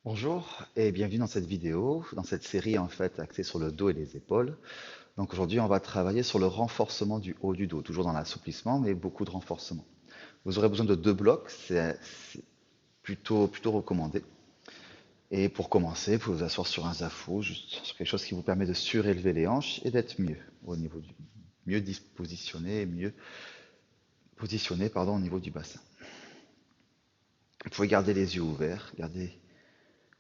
Bonjour et bienvenue dans cette vidéo, dans cette série en fait axée sur le dos et les épaules. Donc aujourd'hui on va travailler sur le renforcement du haut du dos, toujours dans l'assouplissement mais beaucoup de renforcement. Vous aurez besoin de deux blocs, c'est plutôt recommandé. Et pour commencer, vous pouvez vous asseoir sur un zafou, juste sur quelque chose qui vous permet de surélever les hanches et d'être mieux dispositionné, mieux positionné au niveau du bassin. Vous pouvez garder les yeux ouverts,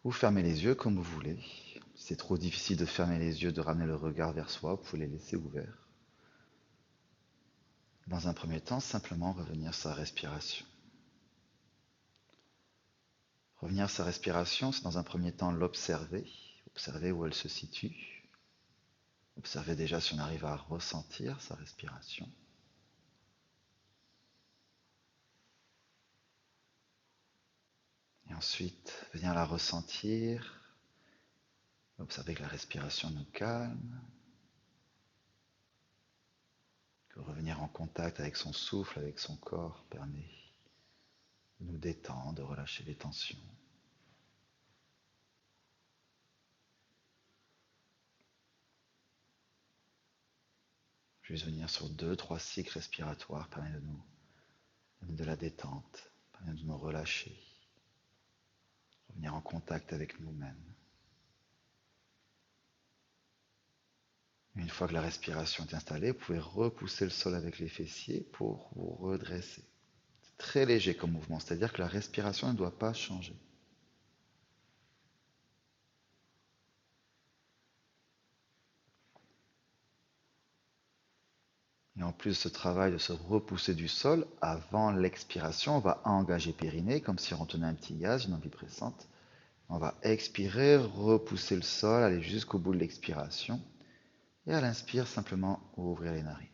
ou fermer les yeux comme vous voulez. Si c'est trop difficile de fermer les yeux, de ramener le regard vers soi, vous pouvez les laisser ouverts. Dans un premier temps, simplement revenir sur sa respiration. Revenir sur sa respiration, c'est dans un premier temps l'observer, observer où elle se situe. Observer déjà si on arrive à ressentir sa respiration. Et ensuite, venir la ressentir. Observer que la respiration nous calme. Que revenir en contact avec son souffle, avec son corps, permet de nous détendre, de relâcher les tensions. Juste venir sur 2-3 cycles respiratoires permet de nous donner de la détente, permet de nous relâcher, revenir en contact avec nous-mêmes. Une fois que la respiration est installée, vous pouvez repousser le sol avec les fessiers pour vous redresser. C'est très léger comme mouvement, c'est-à-dire que la respiration ne doit pas changer. Et en plus de ce travail de se repousser du sol, avant l'expiration, on va engager périnée, comme si on retenait un petit gaz, une envie pressante. On va expirer, repousser le sol, aller jusqu'au bout de l'expiration. Et à l'inspire, simplement ouvrir les narines.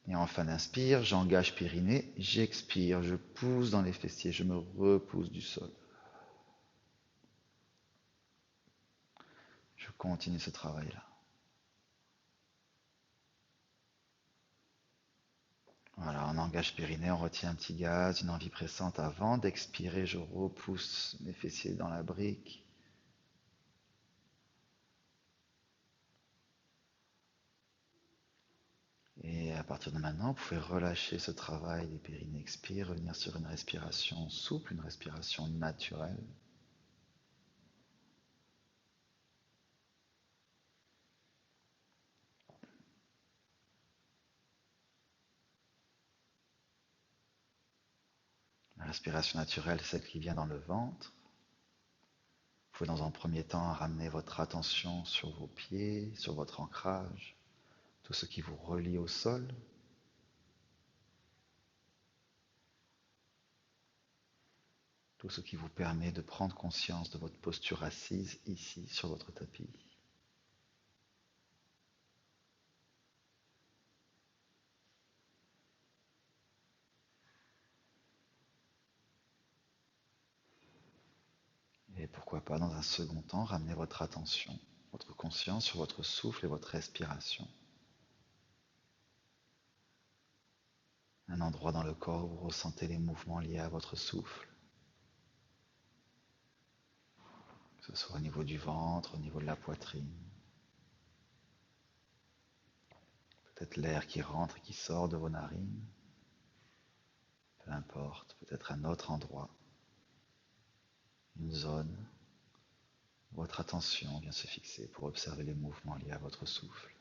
Et en fin d'inspire, j'engage périnée, j'expire, je pousse dans les fessiers, je me repousse du sol. Je continue ce travail-là. Voilà, on engage périnée, on retient un petit gaz, une envie pressante avant d'expirer, je repousse mes fessiers dans la brique. Et à partir de maintenant, vous pouvez relâcher ce travail des périnées expire, revenir sur une respiration souple, une respiration naturelle. La respiration naturelle, c'est celle qui vient dans le ventre. Vous pouvez dans un premier temps ramener votre attention sur vos pieds, sur votre ancrage, tout ce qui vous relie au sol. Tout ce qui vous permet de prendre conscience de votre posture assise ici sur votre tapis. Et pourquoi pas dans un second temps ramener votre attention, votre conscience sur votre souffle et votre respiration. Un endroit dans le corps où vous ressentez les mouvements liés à votre souffle. Que ce soit au niveau du ventre, au niveau de la poitrine. Peut-être l'air qui rentre et qui sort de vos narines. Peu importe, peut-être un autre endroit. Une zone où votre attention vient se fixer pour observer les mouvements liés à votre souffle.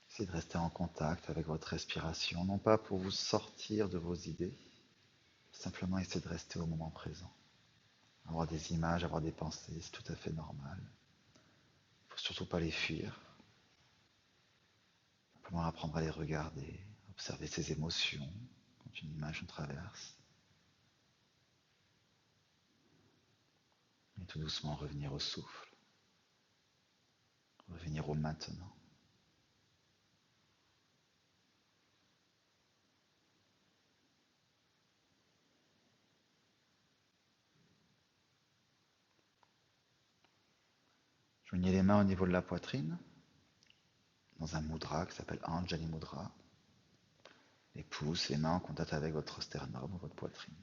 Essayez de rester en contact avec votre respiration, non pas pour vous sortir de vos idées, simplement essayez de rester au moment présent. Avoir des images, avoir des pensées, c'est tout à fait normal. Il ne faut surtout pas les fuir. Simplement apprendre à les regarder, observer ses émotions quand une image nous traverse. Et tout doucement revenir au souffle, revenir au maintenant. Joignez les mains au niveau de la poitrine, dans un mudra qui s'appelle Anjali Mudra. Les pouces, les mains en contact avec votre sternum ou votre poitrine.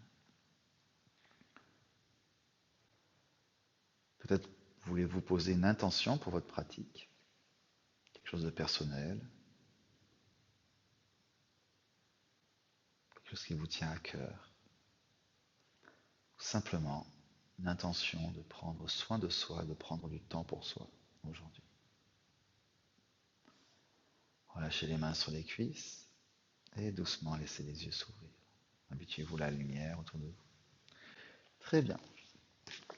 Peut-être voulez-vous poser une intention pour votre pratique, quelque chose de personnel, quelque chose qui vous tient à cœur. Ou simplement une intention de prendre soin de soi, de prendre du temps pour soi aujourd'hui. Relâchez les mains sur les cuisses et doucement laissez les yeux s'ouvrir. Habituez-vous à la lumière autour de vous. Très bien.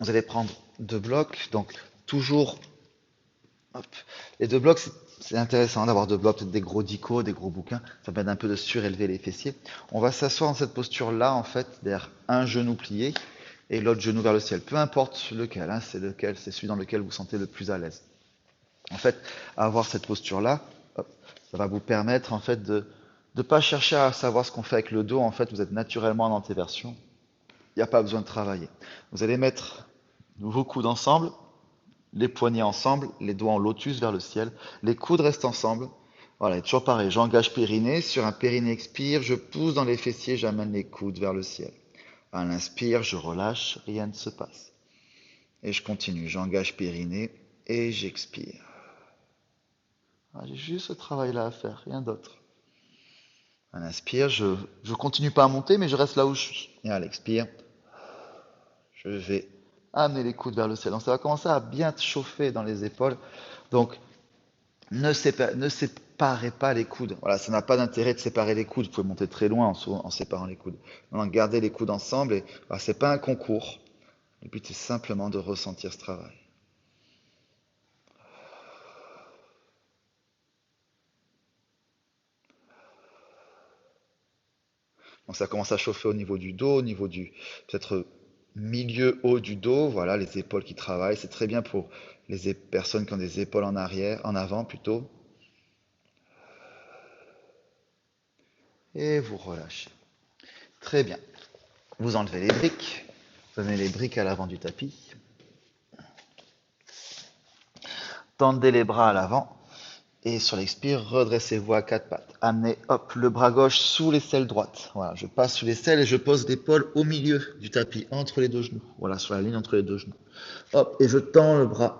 Vous allez prendre 2 blocs, donc toujours, hop. Les 2 blocs, c'est intéressant d'avoir 2 blocs, peut-être des gros dicos, des gros bouquins, ça permet un peu de surélever les fessiers. On va s'asseoir dans cette posture-là, en fait, derrière un genou plié et l'autre genou vers le ciel. Peu importe lequel, hein, c'est celui dans lequel vous vous sentez le plus à l'aise. En fait, avoir cette posture-là, ça va vous permettre, en fait, de ne pas chercher à savoir ce qu'on fait avec le dos. En fait, vous êtes naturellement en antéversion. Il n'y a pas besoin de travailler. Vous allez mettre vos coudes ensemble, les poignets ensemble, les doigts en lotus vers le ciel, les coudes restent ensemble. Voilà, toujours pareil, j'engage périnée, sur un périnée expire, je pousse dans les fessiers, j'amène les coudes vers le ciel. À l'inspire, je relâche, rien ne se passe. Et je continue, j'engage périnée et j'expire. J'ai juste ce travail-là à faire, rien d'autre. À l'inspire, je continue pas à monter, mais je reste là où je suis. Et à l'expire, je vais amener les coudes vers le ciel. Donc ça va commencer à bien chauffer dans les épaules. Donc ne séparez pas les coudes. Voilà, ça n'a pas d'intérêt de séparer les coudes. Vous pouvez monter très loin en séparant les coudes. Donc gardez les coudes ensemble. Et voilà, c'est pas un concours. Le but c'est simplement de ressentir ce travail. Donc ça commence à chauffer au niveau du dos, au niveau du peut-être milieu haut du dos, voilà, les épaules qui travaillent. C'est très bien pour les personnes qui ont des épaules en arrière, en avant plutôt. Et vous relâchez. Très bien. Vous enlevez les briques. Vous amenez les briques à l'avant du tapis. Tendez les bras à l'avant. Et sur l'expire, redressez-vous à 4 pattes. Amenez, hop, le bras gauche sous l'aisselle droite. Voilà, je passe sous l'aisselle et je pose l'épaule au milieu du tapis, entre les 2 genoux. Voilà, sur la ligne entre les 2 genoux. Hop, et je tends le bras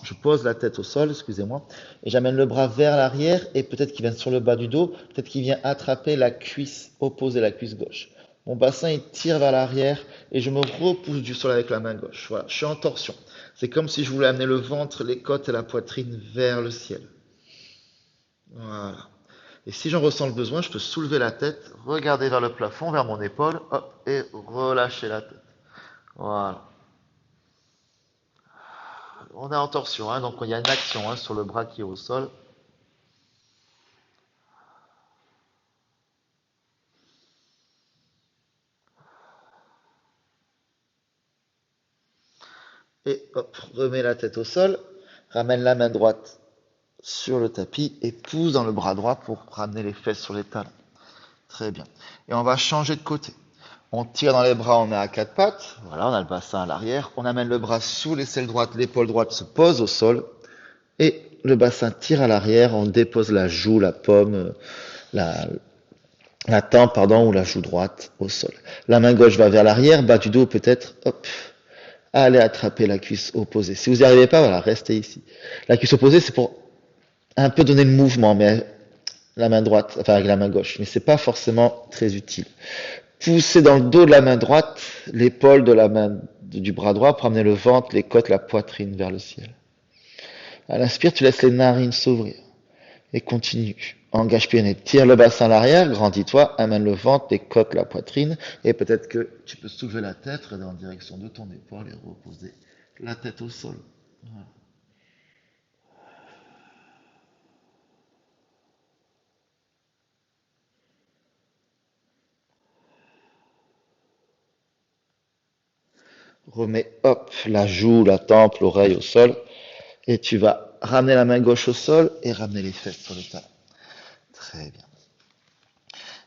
je pose la tête au sol, excusez-moi, et j'amène le bras vers l'arrière, et peut-être qu'il vient sur le bas du dos, peut-être qu'il vient attraper la cuisse opposée, la cuisse gauche. Mon bassin, il tire vers l'arrière, et je me repousse du sol avec la main gauche. Voilà, je suis en torsion. C'est comme si je voulais amener le ventre, les côtes et la poitrine vers le ciel. Voilà. Et si j'en ressens le besoin, je peux soulever la tête, regarder vers le plafond, vers mon épaule, hop, et relâcher la tête. Voilà. On est en torsion, hein, donc il y a une action sur le bras qui est au sol. Et hop, remets la tête au sol, ramène la main droite sur le tapis et pousse dans le bras droit pour ramener les fesses sur les talons. Très bien. Et on va changer de côté. On tire dans les bras, on est à 4 pattes. Voilà, on a le bassin à l'arrière. On amène le bras sous l'aisselle droite, l'épaule droite se pose au sol. Et le bassin tire à l'arrière, on dépose la joue, la paume, la tempe, pardon, ou la joue droite au sol. La main gauche va vers l'arrière, bas du dos peut-être, hop, allez attraper la cuisse opposée. Si vous n'y arrivez pas, voilà, restez ici. La cuisse opposée, c'est pour un peu donner le mouvement, mais la main droite, enfin avec la main gauche, mais c'est pas forcément très utile. Poussez dans le dos de la main droite, l'épaule de la main du bras droit pour amener le ventre, les côtes, la poitrine vers le ciel. À l'inspire, tu laisses les narines s'ouvrir et continue. Engage pied, tire le bassin à l'arrière, grandis-toi, amène le ventre, les côtes, la poitrine, et peut-être que tu peux soulever la tête, regarder en direction de ton épaule et reposer la tête au sol. Voilà. Remets, hop, la joue, la tempe, l'oreille au sol, et tu vas ramener la main gauche au sol et ramener les fesses sur le talon. Très bien.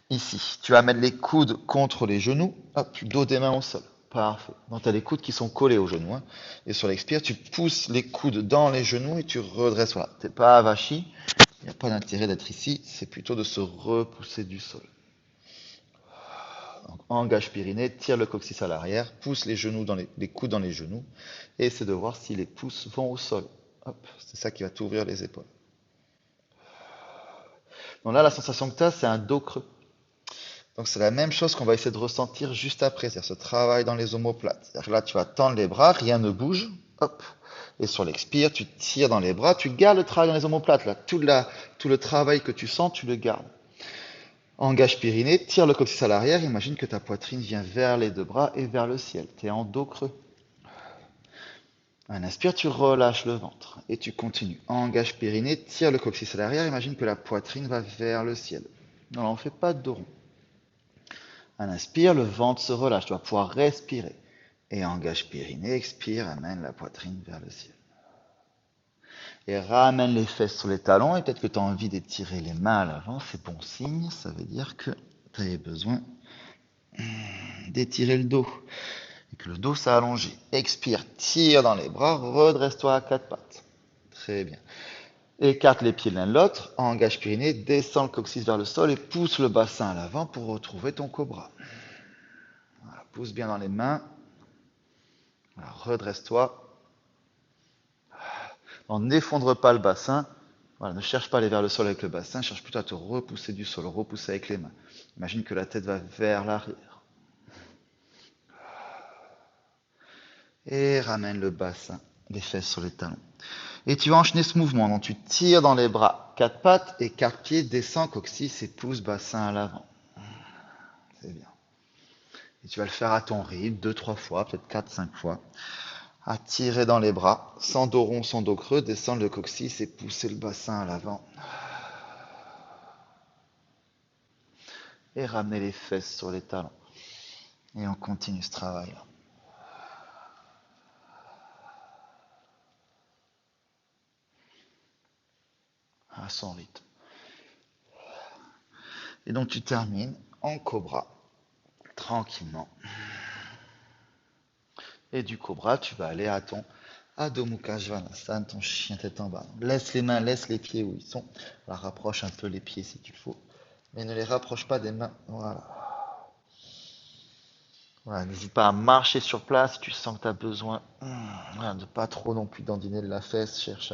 Ici, tu amènes les coudes contre les genoux, hop, dos des mains au sol. Parfait. Donc, tu as les coudes qui sont collés aux genoux, hein. Et sur l'expire, tu pousses les coudes dans les genoux et tu redresses. Voilà. Tu n'es pas avachi. Il n'y a pas d'intérêt d'être ici. C'est plutôt de se repousser du sol. Donc, engage périnée, tire le coccyx à l'arrière, pousse les genoux les coudes dans les genoux et essaie de voir si les pouces vont au sol. Hop, c'est ça qui va t'ouvrir les épaules. Donc là, la sensation que tu as, c'est un dos creux. Donc c'est la même chose qu'on va essayer de ressentir juste après, c'est-à-dire ce travail dans les omoplates. C'est-à-dire que là, tu vas tendre les bras, rien ne bouge, hop. Et sur l'expire, tu tires dans les bras, tu gardes le travail dans les omoplates. Là, tout le travail que tu sens, tu le gardes. Engage périnée, tire le coccyx à l'arrière, imagine que ta poitrine vient vers les deux bras et vers le ciel. Tu es en dos creux. Un inspire, tu relâches le ventre et tu continues. Engage périnée, tire le coccyx à l'arrière, imagine que la poitrine va vers le ciel. Non, on ne fait pas de dos rond. Un inspire, le ventre se relâche, tu vas pouvoir respirer. Et engage périnée, expire, amène la poitrine vers le ciel. Et ramène les fesses sur les talons, et peut-être que tu as envie d'étirer les mains à l'avant, c'est bon signe, ça veut dire que tu avais besoin d'étirer le dos. Et que le dos s'est allongé. Expire, tire dans les bras, redresse-toi à quatre pattes. Très bien. Écarte les pieds l'un de l'autre, engage périnée, descends le coccyx vers le sol et pousse le bassin à l'avant pour retrouver ton cobra. Voilà, pousse bien dans les mains. Voilà, redresse-toi. N'effondre pas le bassin. Voilà, ne cherche pas à aller vers le sol avec le bassin, cherche plutôt à te repousser du sol, repousser avec les mains. Imagine que la tête va vers l'arrière. Et ramène le bassin, les fesses sur les talons. Et tu vas enchaîner ce mouvement. Donc tu tires dans les bras, quatre pattes et quatre pieds, descends coccyx et pousse bassin à l'avant. C'est bien. Et tu vas le faire à ton rythme, 2-3 fois, peut-être 4-5 fois. À tirer dans les bras, sans dos rond, sans dos creux, descendre le coccyx et pousser le bassin à l'avant. Et ramener les fesses sur les talons. Et on continue ce travail-là. À son rythme. Et donc tu termines en cobra, tranquillement. Et du cobra, tu vas aller à ton Adho Mukha Svanasana, ton chien tête en bas. Laisse les mains, laisse les pieds où ils sont. Alors, rapproche un peu les pieds si tu le faut. Mais ne les rapproche pas des mains. Voilà. Voilà, n'hésite pas à marcher sur place si tu sens que tu as besoin. Voilà, de pas trop non plus dandiner de la fesse. Cherche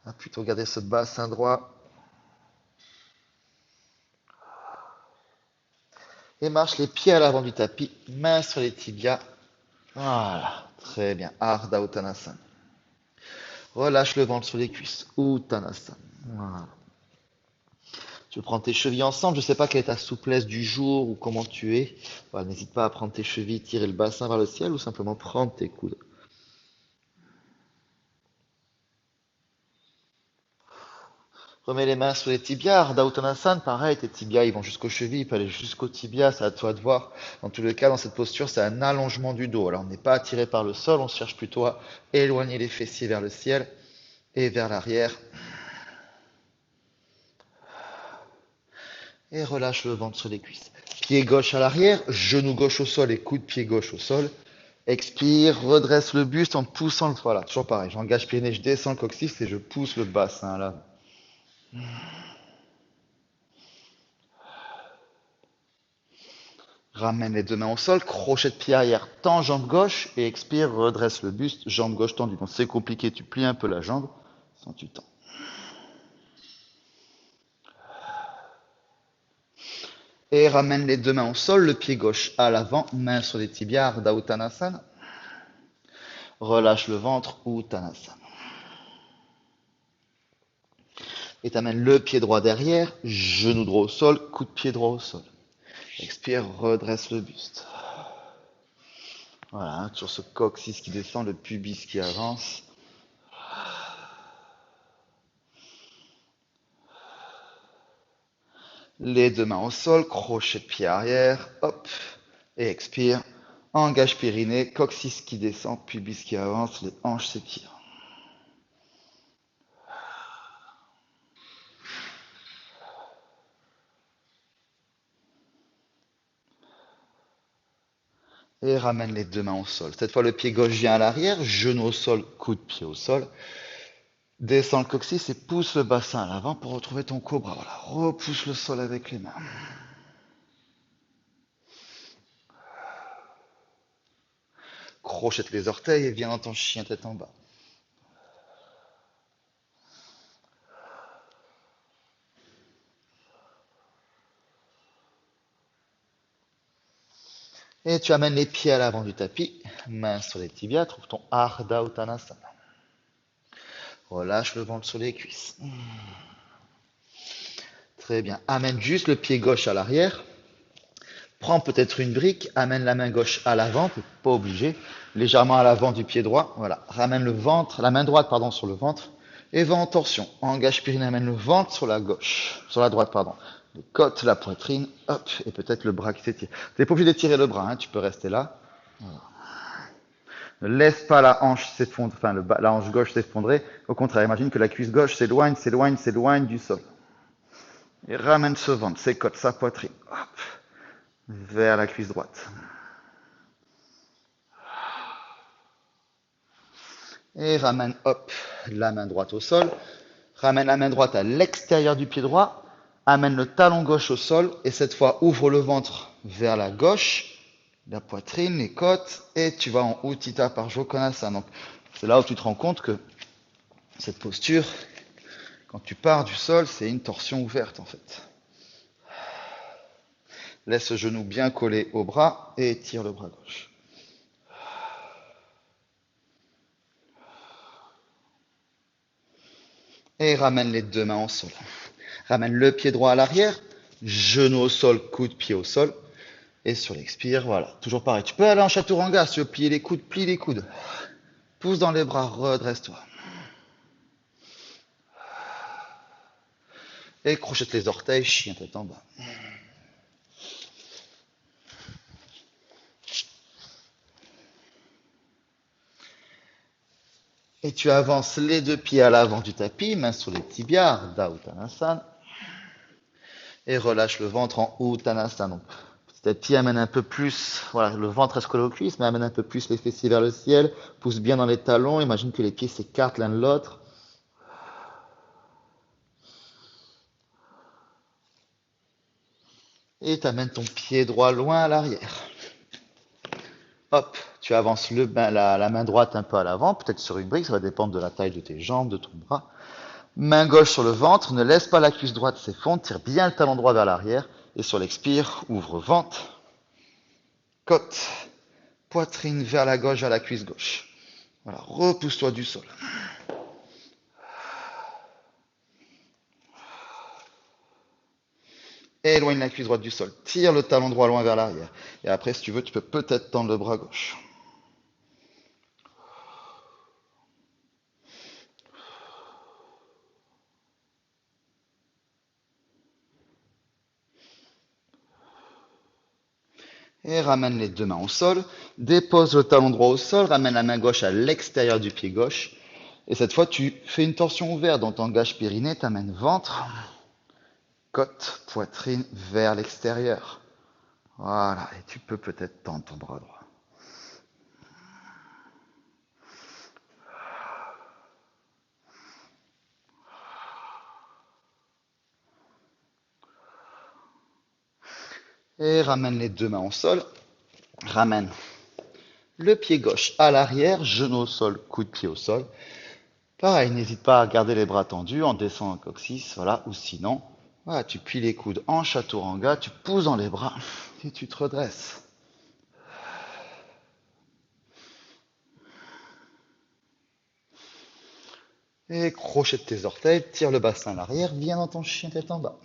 à plutôt garder ce bassin droit. Et marche les pieds à l'avant du tapis, mains sur les tibias. Voilà, très bien. Ardha Uttanasana. Relâche le ventre sur les cuisses. Uttanasana. Voilà. Tu prends tes chevilles ensemble. Je ne sais pas quelle est ta souplesse du jour ou comment tu es. Voilà, n'hésite pas à prendre tes chevilles, tirer le bassin vers le ciel ou simplement prendre tes coudes. Remets les mains sur les tibias. Ardha Uttanasana, pareil, tes tibias ils vont jusqu'aux chevilles, ils peuvent aller jusqu'aux tibias, c'est à toi de voir. Dans tous les cas, dans cette posture, c'est un allongement du dos. Alors on n'est pas attiré par le sol, on cherche plutôt à éloigner les fessiers vers le ciel et vers l'arrière. Et relâche le ventre sur les cuisses. Pied gauche à l'arrière, genou gauche au sol et coude pied gauche au sol. Expire, redresse le buste en poussant le... Voilà, toujours pareil. J'engage pied nez, je descends le coccyx et je pousse le bassin là. Ramène les deux mains au sol, crochet de pied arrière, tends jambe gauche et expire, redresse le buste, jambe gauche tendue. Donc c'est compliqué, tu plies un peu la jambe sans tu tends. Et ramène les deux mains au sol, le pied gauche à l'avant, main sur les tibias, Ardha Uttanasana. Relâche le ventre, Uttanasana. Et t'amènes le pied droit derrière, genou droit au sol, coup de pied droit au sol. Expire, redresse le buste. Voilà, hein, toujours ce coccyx qui descend, le pubis qui avance. Les deux mains au sol, crochet de pied arrière, hop, et expire. Engage périnée, coccyx qui descend, pubis qui avance, les hanches s'étirent. Et ramène les deux mains au sol. Cette fois, le pied gauche vient à l'arrière, genou au sol, coup de pied au sol. Descends le coccyx et pousse le bassin à l'avant pour retrouver ton cobra. Voilà, repousse le sol avec les mains. Crochette les orteils et viens dans ton chien tête en bas. Et tu amènes les pieds à l'avant du tapis, mains sur les tibias, trouve ton Ardha Uttanasana. Relâche le ventre sur les cuisses. Très bien. Amène juste le pied gauche à l'arrière. Prends peut-être une brique, amène la main gauche à l'avant, t'es pas obligé, légèrement à l'avant du pied droit. Voilà. Ramène le ventre, la main droite, pardon, sur le ventre. Et va en torsion. Engage Périne, amène le ventre sur la gauche, sur la droite, pardon. Les côtes, la poitrine, hop, et peut-être le bras qui s'étire. Tu n'es pas obligé d'étirer le bras, hein, tu peux rester là. Voilà. Ne laisse pas la hanche s'effondrer, enfin la hanche gauche s'effondrer. Au contraire, imagine que la cuisse gauche s'éloigne, s'éloigne, s'éloigne du sol. Et ramène ce ventre, ses côtes, sa poitrine, hop, vers la cuisse droite. Et ramène, hop, la main droite au sol. Ramène la main droite à l'extérieur du pied droit. Amène le talon gauche au sol. Et cette fois, ouvre le ventre vers la gauche. La poitrine, les côtes. Et tu vas en Utthita Parjokonasana. Donc, c'est là où tu te rends compte que cette posture, quand tu pars du sol, c'est une torsion ouverte en fait. Laisse le genou bien collé au bras et étire le bras gauche. Et ramène les deux mains au sol. Ramène le pied droit à l'arrière, genou au sol, coude, pied au sol. Et sur l'expire, voilà, toujours pareil. Tu peux aller en chaturanga, si tu veux plier les coudes, plie les coudes. Pousse dans les bras, redresse-toi. Et crochette les orteils, chien tête en bas. Et tu avances les deux pieds à l'avant du tapis, mains sur les tibias, Ardha Uttanasana. Et relâche le ventre en Uttanasana. Donc, petit à petit, amène un peu plus, voilà, le ventre reste collé aux cuisses, mais amène un peu plus les fessiers vers le ciel. Pousse bien dans les talons, imagine que les pieds s'écartent l'un de l'autre. Et tu amènes ton pied droit loin à l'arrière. Hop, tu avances la main droite un peu à l'avant, peut-être sur une brique, ça va dépendre de la taille de tes jambes, de ton bras. Main gauche sur le ventre, ne laisse pas la cuisse droite s'effondrer, tire bien le talon droit vers l'arrière. Et sur l'expire, ouvre ventre, côte, poitrine vers la gauche, vers la cuisse gauche. Voilà, repousse-toi du sol. Éloigne la cuisse droite du sol. Tire le talon droit loin vers l'arrière. Et après, si tu veux, tu peux peut-être tendre le bras gauche. Et ramène les deux mains au sol. Dépose le talon droit au sol. Ramène la main gauche à l'extérieur du pied gauche. Et cette fois, tu fais une torsion ouverte. Donc, t'engages périnée, t'amènes ventre, côte, poitrine vers l'extérieur. Voilà. Et tu peux peut-être tendre ton bras droit. Et ramène les deux mains au sol. Ramène le pied gauche à l'arrière, genou au sol, coup de pied au sol. Pareil, n'hésite pas à garder les bras tendus en descendant le coccyx, voilà, ou sinon, voilà, tu plies les coudes en chaturanga, tu pousses dans les bras et tu te redresses. Et crochette tes orteils, tire le bassin à l'arrière, viens dans ton chien tête en bas.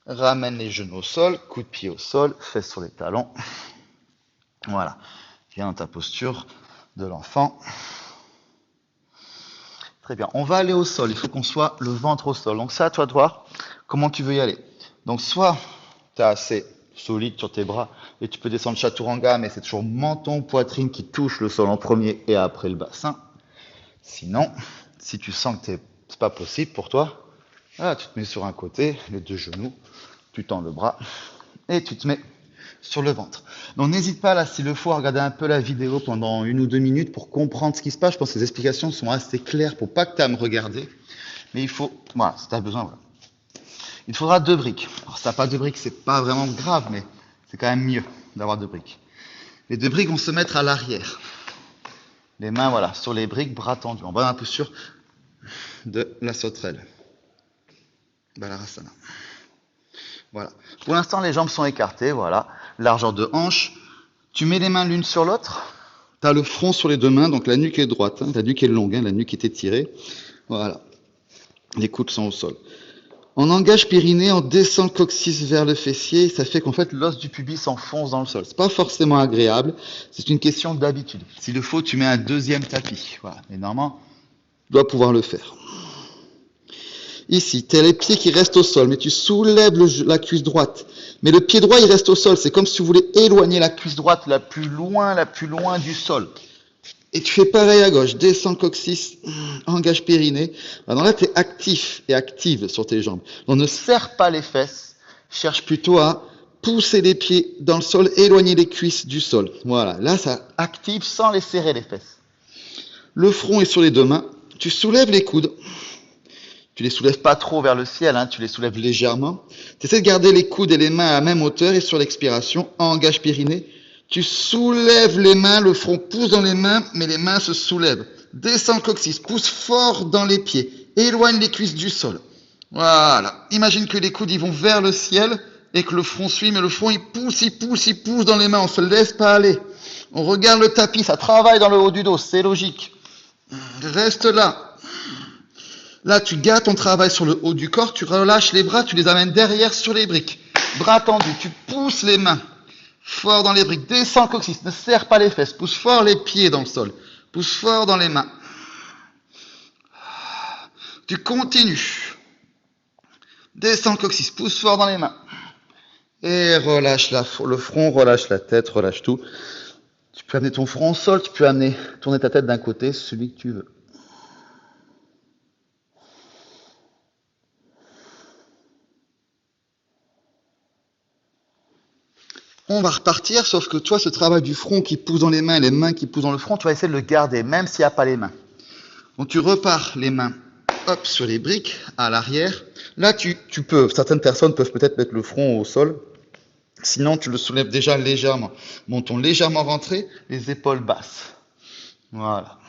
Ramène les genoux au sol, coup de pied au sol, fesses sur les talons. Voilà, viens dans ta posture de l'enfant. Très bien, on va aller au sol, il faut qu'on soit le ventre au sol. Donc c'est à toi de voir comment tu veux y aller. Donc soit tu es assez solide sur tes bras et tu peux descendre chaturanga, mais c'est toujours menton, poitrine qui touche le sol en premier et après le bassin. Sinon, si tu sens que c'est pas possible pour toi, Voilà, tu te mets sur un côté, les deux genoux, tu tends le bras et tu te mets sur le ventre. Donc n'hésite pas là, s'il le faut, à regarder un peu la vidéo pendant 1 ou 2 minutes pour comprendre ce qui se passe. Je pense que les explications sont assez claires pour pas que tu aies à me regarder. Mais il faut, voilà, si tu as besoin, voilà. Il te faudra 2 briques. Alors si tu n'as pas 2 briques, c'est pas vraiment grave, mais c'est quand même mieux d'avoir 2 briques. Les 2 briques vont se mettre à l'arrière. Les mains, voilà, sur les briques, bras tendus, en bonne posture de la sauterelle. Balarasana. Voilà. Pour l'instant, les jambes sont écartées, voilà. Largeur de hanche. Tu mets les mains l'une sur l'autre. Tu as le front sur les 2 mains, donc la nuque est droite, hein, la nuque est longue, hein, la nuque est étirée. Voilà. Les coudes sont au sol. On engage périnée, on descend le coccyx vers le fessier, ça fait qu'en fait l'os du pubis s'enfonce dans le sol. C'est pas forcément agréable, c'est une question d'habitude. S'il le faut, tu mets un 2e tapis. Voilà. Mais normalement, tu dois pouvoir le faire. Ici, tu as les pieds qui restent au sol, mais tu soulèves la cuisse droite. Mais le pied droit, il reste au sol. C'est comme si tu voulais éloigner la cuisse droite la plus loin du sol. Et tu fais pareil à gauche. Descends le coccyx, engage périnée. Alors là, tu es actif et active sur tes jambes. Donc ne serre pas les fesses. Cherche plutôt à pousser les pieds dans le sol, éloigner les cuisses du sol. Voilà. Là, ça active sans les serrer les fesses. Le front est sur les 2 mains. Tu soulèves les coudes. Tu les soulèves pas trop vers le ciel, hein, tu les soulèves légèrement. Tu essaies de garder les coudes et les mains à la même hauteur et sur l'expiration, engage périnée. Tu soulèves les mains, le front pousse dans les mains, mais les mains se soulèvent. Descends le coccyx, pousse fort dans les pieds, éloigne les cuisses du sol. Voilà. Imagine que les coudes ils vont vers le ciel et que le front suit, mais le front il pousse dans les mains, on se laisse pas aller. On regarde le tapis, ça travaille dans le haut du dos, c'est logique. Reste là. Là, tu gardes ton travail sur le haut du corps, tu relâches les bras, tu les amènes derrière sur les briques. Bras tendus, tu pousses les mains fort dans les briques. Descends le coccyx, ne serre pas les fesses, pousse fort les pieds dans le sol. Pousse fort dans les mains. Tu continues. Descends le coccyx, pousse fort dans les mains. Et relâche le front, relâche la tête, relâche tout. Tu peux amener ton front au sol, tu peux tourner ta tête d'un côté, celui que tu veux. On va repartir, sauf que toi, ce travail du front qui pousse dans les mains qui poussent dans le front, tu vas essayer de le garder, même s'il n'y a pas les mains. Donc tu repars les mains, hop, sur les briques, à l'arrière. Là, tu peux, certaines personnes peuvent peut-être mettre le front au sol. Sinon, tu le soulèves déjà légèrement. Menton légèrement rentré, les épaules basses. Voilà.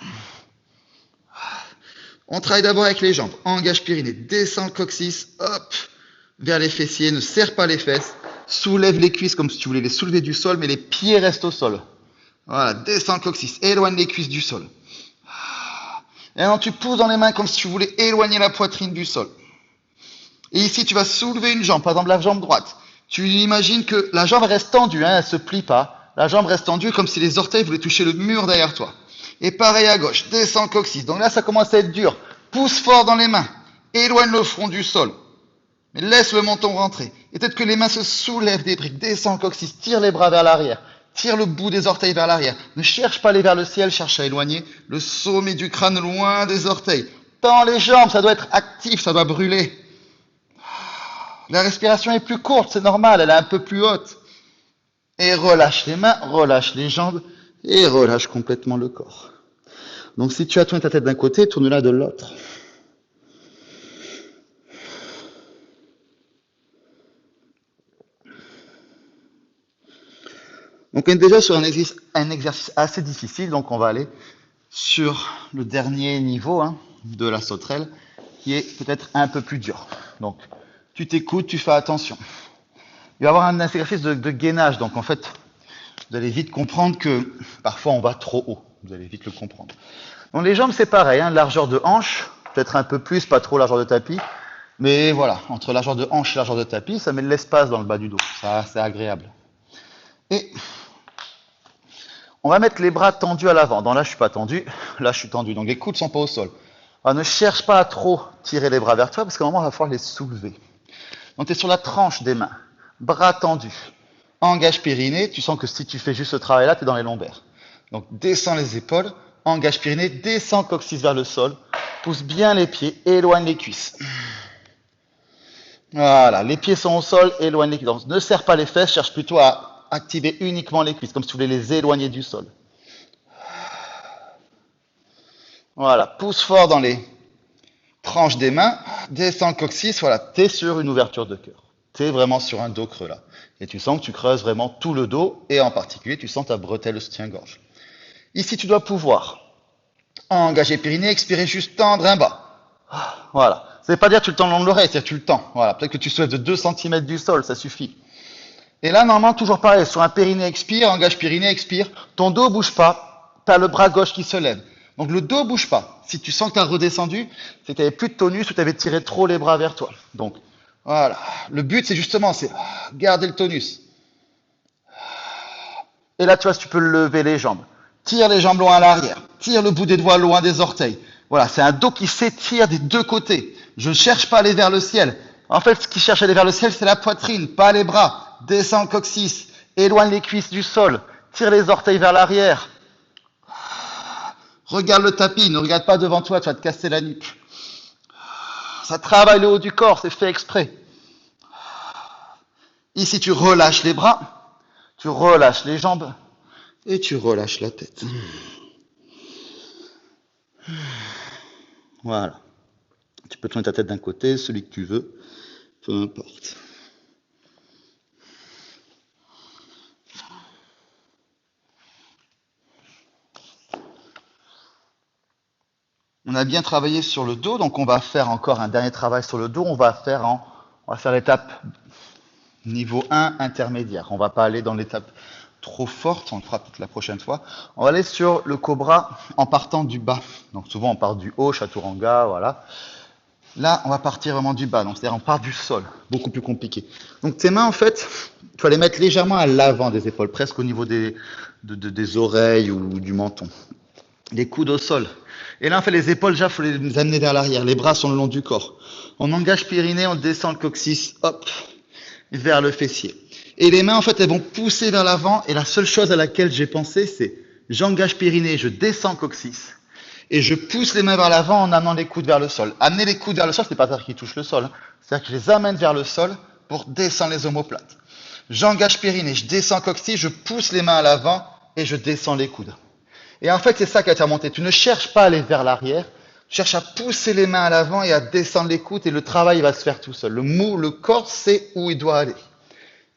On travaille d'abord avec les jambes. Engage périnée, descends le coccyx, hop, vers les fessiers, ne serre pas les fesses. Soulève les cuisses comme si tu voulais les soulever du sol, mais les pieds restent au sol. Voilà, descends le coccyx, éloigne les cuisses du sol. Et maintenant, tu pousses dans les mains comme si tu voulais éloigner la poitrine du sol. Et ici, tu vas soulever une jambe, par exemple la jambe droite. Tu imagines que la jambe reste tendue, hein, elle ne se plie pas. La jambe reste tendue comme si les orteils voulaient toucher le mur derrière toi. Et pareil à gauche, descends le coccyx. Donc là, ça commence à être dur. Pousse fort dans les mains. Éloigne le front du sol. Mais laisse le menton rentrer. Et peut-être que les mains se soulèvent des briques. Descends le coccyx, tire les bras vers l'arrière. Tire le bout des orteils vers l'arrière. Ne cherche pas à aller vers le ciel, cherche à éloigner le sommet du crâne loin des orteils. Tends les jambes, ça doit être actif, ça doit brûler. La respiration est plus courte, c'est normal, elle est un peu plus haute. Et relâche les mains, relâche les jambes et relâche complètement le corps. Donc si tu as tourné ta tête d'un côté, tourne-la de l'autre. Donc on est déjà sur un exercice assez difficile, donc on va aller sur le dernier niveau de la sauterelle, qui est peut-être un peu plus dur. Donc tu t'écoutes, tu fais attention. Il va y avoir un exercice de gainage, donc en fait, vous allez vite comprendre que parfois on va trop haut, vous allez vite le comprendre. Donc les jambes c'est pareil, largeur de hanche, peut-être un peu plus, pas trop largeur de tapis, mais voilà, entre largeur de hanche et largeur de tapis, ça met de l'espace dans le bas du dos, ça c'est agréable. Et on va mettre les bras tendus à l'avant. Donc là, je suis pas tendu. Là, je suis tendu. Donc les coudes sont pas au sol. Alors, ne cherche pas à trop tirer les bras vers toi parce qu'à un moment, il va falloir les soulever. Donc tu es sur la tranche des mains. Bras tendus. Engage périnée. Tu sens que si tu fais juste ce travail-là, tu es dans les lombaires. Donc descends les épaules. Engage périnée. Descends coccyx vers le sol. Pousse bien les pieds. Éloigne les cuisses. Voilà, les pieds sont au sol, éloigne les cuisses. Donc, ne serre pas les fesses, cherche plutôt à activer uniquement les cuisses, comme si tu voulais les éloigner du sol. Voilà, pousse fort dans les tranches des mains, descends le coccyx, voilà, tu es sur une ouverture de cœur. Tu es vraiment sur un dos creux là. Et tu sens que tu creuses vraiment tout le dos, et en particulier, tu sens ta bretelle de soutien-gorge. Ici, tu dois pouvoir engager périnée, expirer juste tendre un bas. Voilà. Ça ne veut pas dire que tu le tends le long de l'oreille, c'est-à-dire que tu le tends. Voilà. Peut-être que tu soulèves de 2 cm du sol, ça suffit. Et là, normalement, toujours pareil, sur un périnée, expire, engage périnée, expire. Ton dos bouge pas, tu as le bras gauche qui se lève. Donc le dos bouge pas. Si tu sens que tu as redescendu, c'est que tu n'avais plus de tonus ou tu avais tiré trop les bras vers toi. Donc voilà. Le but, c'est justement, c'est garder le tonus. Et là, tu vois, si tu peux lever les jambes. Tire les jambes loin à l'arrière. Tire le bout des doigts loin des orteils. Voilà, c'est un dos qui s'étire des deux côtés. Je ne cherche pas à aller vers le ciel. En fait, ce qui cherche à aller vers le ciel, c'est la poitrine, pas les bras. Descends le coccyx. Éloigne les cuisses du sol. Tire les orteils vers l'arrière. Regarde le tapis. Ne regarde pas devant toi, tu vas te casser la nuque. Ça travaille le haut du corps, c'est fait exprès. Ici, tu relâches les bras. Tu relâches les jambes. Et tu relâches la tête. Voilà. Tu peux tourner ta tête d'un côté, celui que tu veux, peu importe. On a bien travaillé sur le dos, donc on va faire encore un dernier travail sur le dos. On va faire l'étape niveau 1 intermédiaire. On va pas aller dans l'étape trop forte, on le fera peut-être la prochaine fois. On va aller sur le cobra en partant du bas. Donc souvent on part du haut, chaturanga, voilà. Là, on va partir vraiment du bas, donc c'est-à-dire on part du sol, beaucoup plus compliqué. Donc tes mains, en fait, tu vas les mettre légèrement à l'avant des épaules, presque au niveau des oreilles ou du menton. Les coudes au sol. Et là, en fait, les épaules, déjà, il faut les amener vers l'arrière. Les bras sont le long du corps. On engage périnée, on descend le coccyx, hop, vers le fessier. Et les mains, en fait, elles vont pousser vers l'avant. Et la seule chose à laquelle j'ai pensé, c'est j'engage périnée, je descends coccyx. Et je pousse les mains vers l'avant en amenant les coudes vers le sol. Amener les coudes vers le sol, ce n'est pas ça qui touche le sol. C'est-à-dire que je les amène vers le sol pour descendre les omoplates. J'engage périnée, je descends coccyx, je pousse les mains à l'avant et je descends les coudes. Et en fait, c'est ça qui va te faire monter. Tu ne cherches pas à aller vers l'arrière, tu cherches à pousser les mains à l'avant et à descendre les coudes et le travail va se faire tout seul. Le corps sait où il doit aller.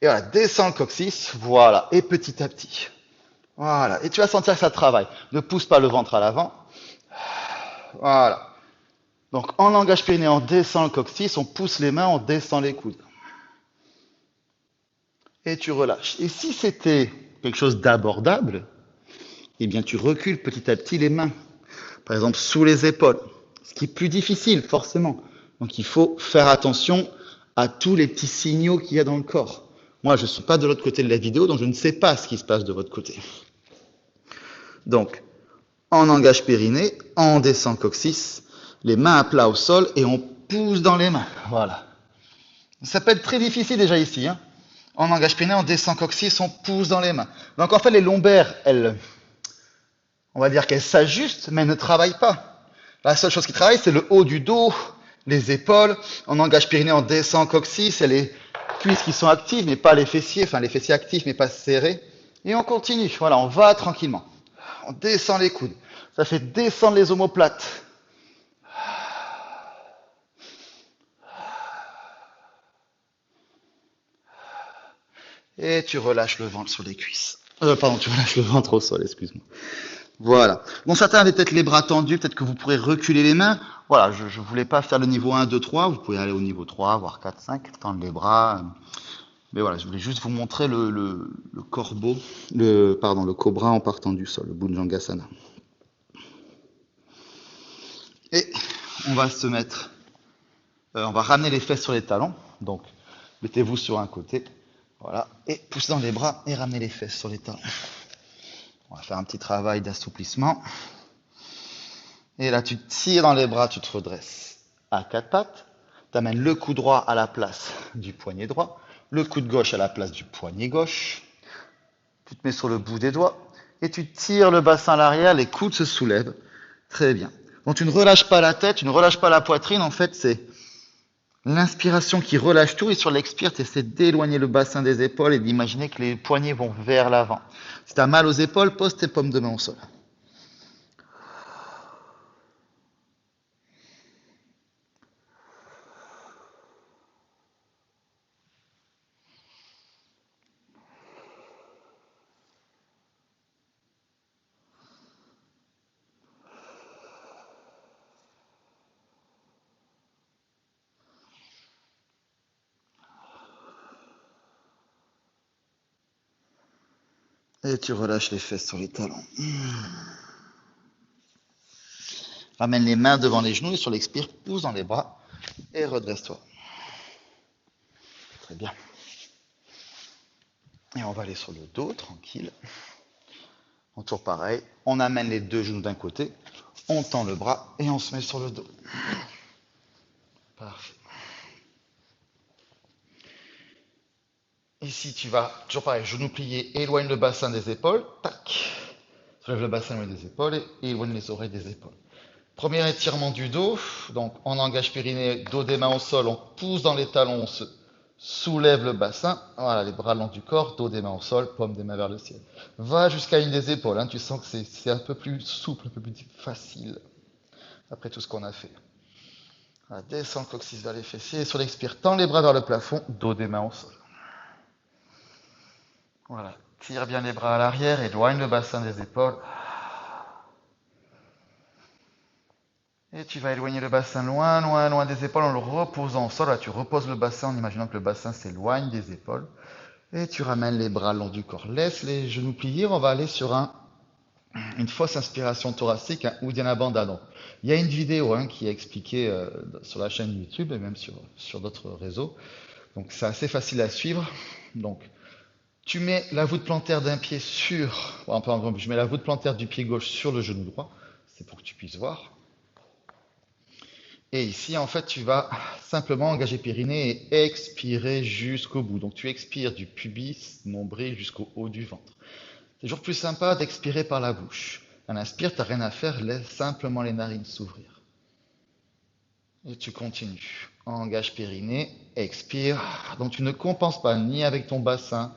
Et voilà, descends le coccyx, voilà, et petit à petit. Voilà, et tu vas sentir que ça travaille. Ne pousse pas le ventre à l'avant. Voilà. Donc, en langage périnée, on descend le coccyx, on pousse les mains, on descend les coudes. Et tu relâches. Et si c'était quelque chose d'abordable, eh bien, tu recules petit à petit les mains. Par exemple, sous les épaules. Ce qui est plus difficile, forcément. Donc, il faut faire attention à tous les petits signaux qu'il y a dans le corps. Moi, je ne suis pas de l'autre côté de la vidéo, donc je ne sais pas ce qui se passe de votre côté. Donc, on engage périnée, on descend coccyx, les mains à plat au sol et on pousse dans les mains. Voilà. Ça peut être très difficile déjà ici. Hein. On engage périnée, on descend coccyx, on pousse dans les mains. Donc en fait, les lombaires, on va dire qu'elles s'ajustent, mais elles ne travaillent pas. La seule chose qui travaille, c'est le haut du dos, les épaules. On engage périnée, on descend coccyx, et les cuisses qui sont actives, mais pas les fessiers. Enfin, les fessiers actifs, mais pas serrés. Et on continue. Voilà, on va tranquillement. On descend les coudes. Ça fait descendre les omoplates. Et tu relâches le ventre sur les cuisses. Tu relâches le ventre au sol, excuse-moi. Voilà. Bon, certains avaient peut-être les bras tendus, peut-être que vous pourrez reculer les mains. Voilà, je ne voulais pas faire le niveau 1, 2, 3. Vous pouvez aller au niveau 3, voire 4, 5, tendre les bras. Mais voilà, je voulais juste vous montrer le corbeau, le cobra en partant du sol, le Bhujangasana. Et on va se mettre, on va ramener les fesses sur les talons. Donc, mettez-vous sur un côté, voilà, et poussez dans les bras et ramenez les fesses sur les talons. On va faire un petit travail d'assouplissement. Et là, tu tires dans les bras, tu te redresses à quatre pattes. Tu amènes le coude droit à la place du poignet droit, le coude gauche à la place du poignet gauche. Tu te mets sur le bout des doigts et tu tires le bassin à l'arrière, les coudes se soulèvent. Très bien. Donc tu ne relâches pas la tête, tu ne relâches pas la poitrine. En fait, c'est L'inspiration qui relâche tout et sur l'expire, tu essaies d'éloigner le bassin des épaules et d'imaginer que les poignets vont vers l'avant. Si tu as mal aux épaules, pose tes paumes de main au sol. Et tu relâches les fesses sur les talons. Ramène les mains devant les genoux et sur l'expire, pousse dans les bras et redresse-toi. Très bien. Et on va aller sur le dos, tranquille. En tour pareil, on amène les deux genoux d'un côté, on tend le bras et on se met sur le dos. Parfait. Ici, tu vas, toujours pareil, genoux pliés, éloigne le bassin des épaules, tac. Soulève le bassin des épaules et éloigne les oreilles des épaules. Premier étirement du dos, donc on engage périnée, dos des mains au sol, on pousse dans les talons, on se soulève le bassin, voilà, les bras le long du corps, dos des mains au sol, paume des mains vers le ciel. Va jusqu'à une des épaules, hein, tu sens que c'est un peu plus souple, un peu plus facile, après tout ce qu'on a fait. Voilà, descends le coccyx vers les fessiers, et sur l'expire, tends les bras vers le plafond, dos des mains au sol. Voilà, tire bien les bras à l'arrière, éloigne le bassin des épaules. Et tu vas éloigner le bassin loin, loin, loin des épaules en le reposant au sol. Là, tu reposes le bassin en imaginant que le bassin s'éloigne des épaules. Et tu ramènes les bras le long du corps. Laisse les genoux pliés. On va aller sur une fausse inspiration thoracique, un Uddiyana Bandha. Donc, il y a une vidéo qui est expliquée sur la chaîne YouTube et même sur d'autres réseaux. Donc, c'est assez facile à suivre. Donc, tu mets la voûte plantaire d'un pied sur... Bon, pardon, je mets la voûte plantaire du pied gauche sur le genou droit. C'est pour que tu puisses voir. Et ici, en fait, tu vas simplement engager périnée et expirer jusqu'au bout. Donc, tu expires du pubis, nombril, jusqu'au haut du ventre. C'est toujours plus sympa d'expirer par la bouche. À l'inspire, tu n'as rien à faire, laisse simplement les narines s'ouvrir. Et tu continues. Engage périnée, expire. Donc, tu ne compenses pas ni avec ton bassin,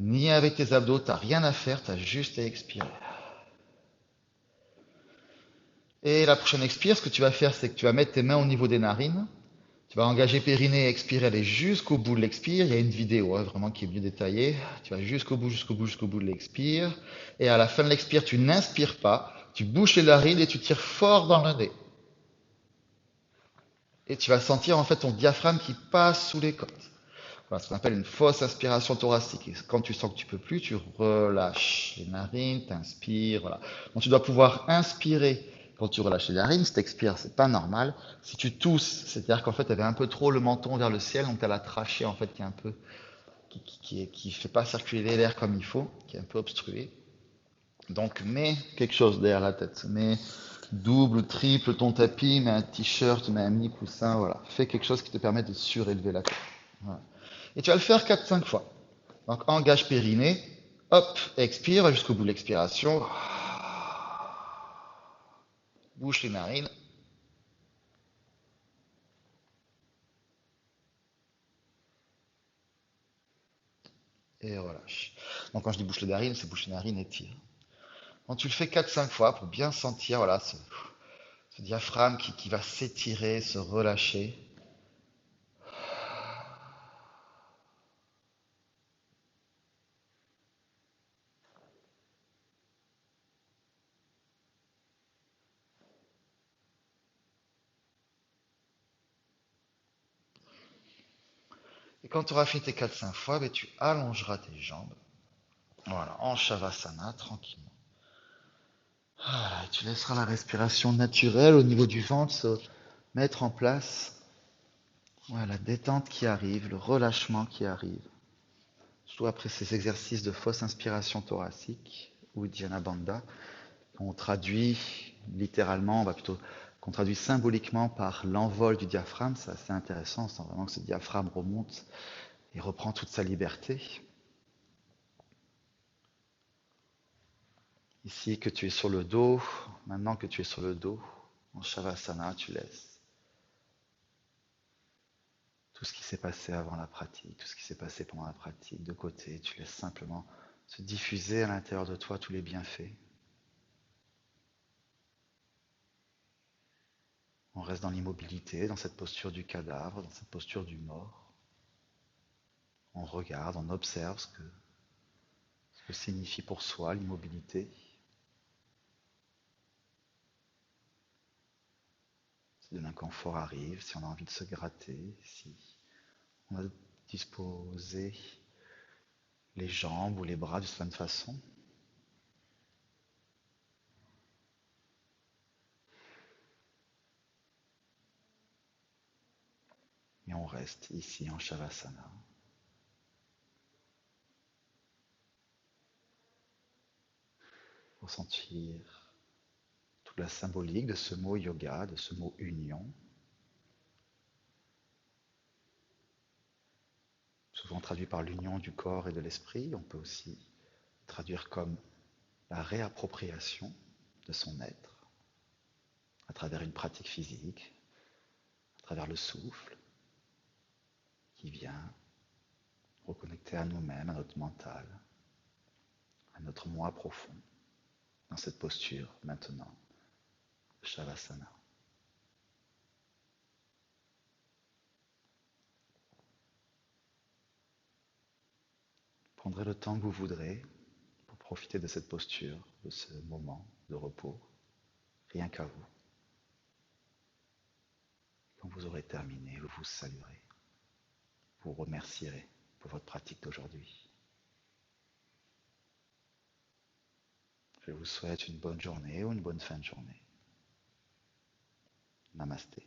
ni avec tes abdos. Tu n'as rien à faire, tu as juste à expirer. Et la prochaine expire, ce que tu vas faire, c'est que tu vas mettre tes mains au niveau des narines. Tu vas engager périnée, expirer, aller jusqu'au bout de l'expire. Il y a une vidéo vraiment qui est mieux détaillée. Tu vas jusqu'au bout, jusqu'au bout, jusqu'au bout de l'expire. Et à la fin de l'expire, tu n'inspires pas. Tu bouches les narines et tu tires fort dans le nez. Et tu vas sentir en fait ton diaphragme qui passe sous les côtes. Voilà ce qu'on appelle une fausse inspiration thoracique. Et quand tu sens que tu peux plus, tu relâches les narines, tu inspires. Voilà. Donc tu dois pouvoir inspirer quand tu relâches les narines. Si tu expires, c'est pas normal. Si tu tousses, c'est-à-dire qu'en fait, tu avais un peu trop le menton vers le ciel, donc tu as la trachée en fait qui est un peu qui fait pas circuler l'air comme il faut, qui est un peu obstruée. Donc mets quelque chose derrière la tête. Mets double, triple ton tapis, mets un t-shirt, mets un mini coussin, voilà. Fais quelque chose qui te permet de surélever la tête. Voilà. Et tu vas le faire 4-5 fois. Donc engage périnée, hop, expire, va jusqu'au bout de l'expiration. Bouche les narines. Et relâche. Donc quand je dis bouche les narines, c'est bouche les narines et tire. Donc tu le fais 4-5 fois pour bien sentir voilà, ce diaphragme qui va s'étirer, se relâcher. Et quand tu auras fait tes 4-5 fois, ben, tu allongeras tes jambes. Voilà, en Shavasana, tranquillement. Voilà, tu laisseras la respiration naturelle au niveau du ventre se mettre en place. Voilà, la détente qui arrive, le relâchement qui arrive. Surtout après ces exercices de fausse inspiration thoracique ou Dhyana Bandha, qu'on traduit littéralement, qu'on traduit symboliquement par l'envol du diaphragme. C'est assez intéressant, on sent vraiment que ce diaphragme remonte et reprend toute sa liberté. Ici, que tu es sur le dos, maintenant que tu es sur le dos, en Shavasana, tu laisses. tout ce qui s'est passé avant la pratique, tout ce qui s'est passé pendant la pratique de côté. Tu laisses simplement se diffuser à l'intérieur de toi tous les bienfaits. On reste dans l'immobilité, dans cette posture du cadavre, dans cette posture du mort. On regarde, on observe ce que signifie pour soi l'immobilité. Si de l'inconfort arrive, si on a envie de se gratter, si on a disposé les jambes ou les bras de certaine façon. Et on reste ici en Shavasana. Pour sentir toute la symbolique de ce mot yoga, de ce mot union. Souvent traduit par l'union du corps et de l'esprit, on peut aussi traduire comme la réappropriation de son être à travers une pratique physique, à travers le souffle qui vient reconnecter à nous-mêmes, à notre mental, à notre moi profond, dans cette posture maintenant de Shavasana. Prendrez le temps que vous voudrez pour profiter de cette posture, de ce moment de repos, rien qu'à vous. Quand vous aurez terminé, vous vous saluerez, vous remercierez pour votre pratique d'aujourd'hui. Je vous souhaite une bonne journée ou une bonne fin de journée. Namasté.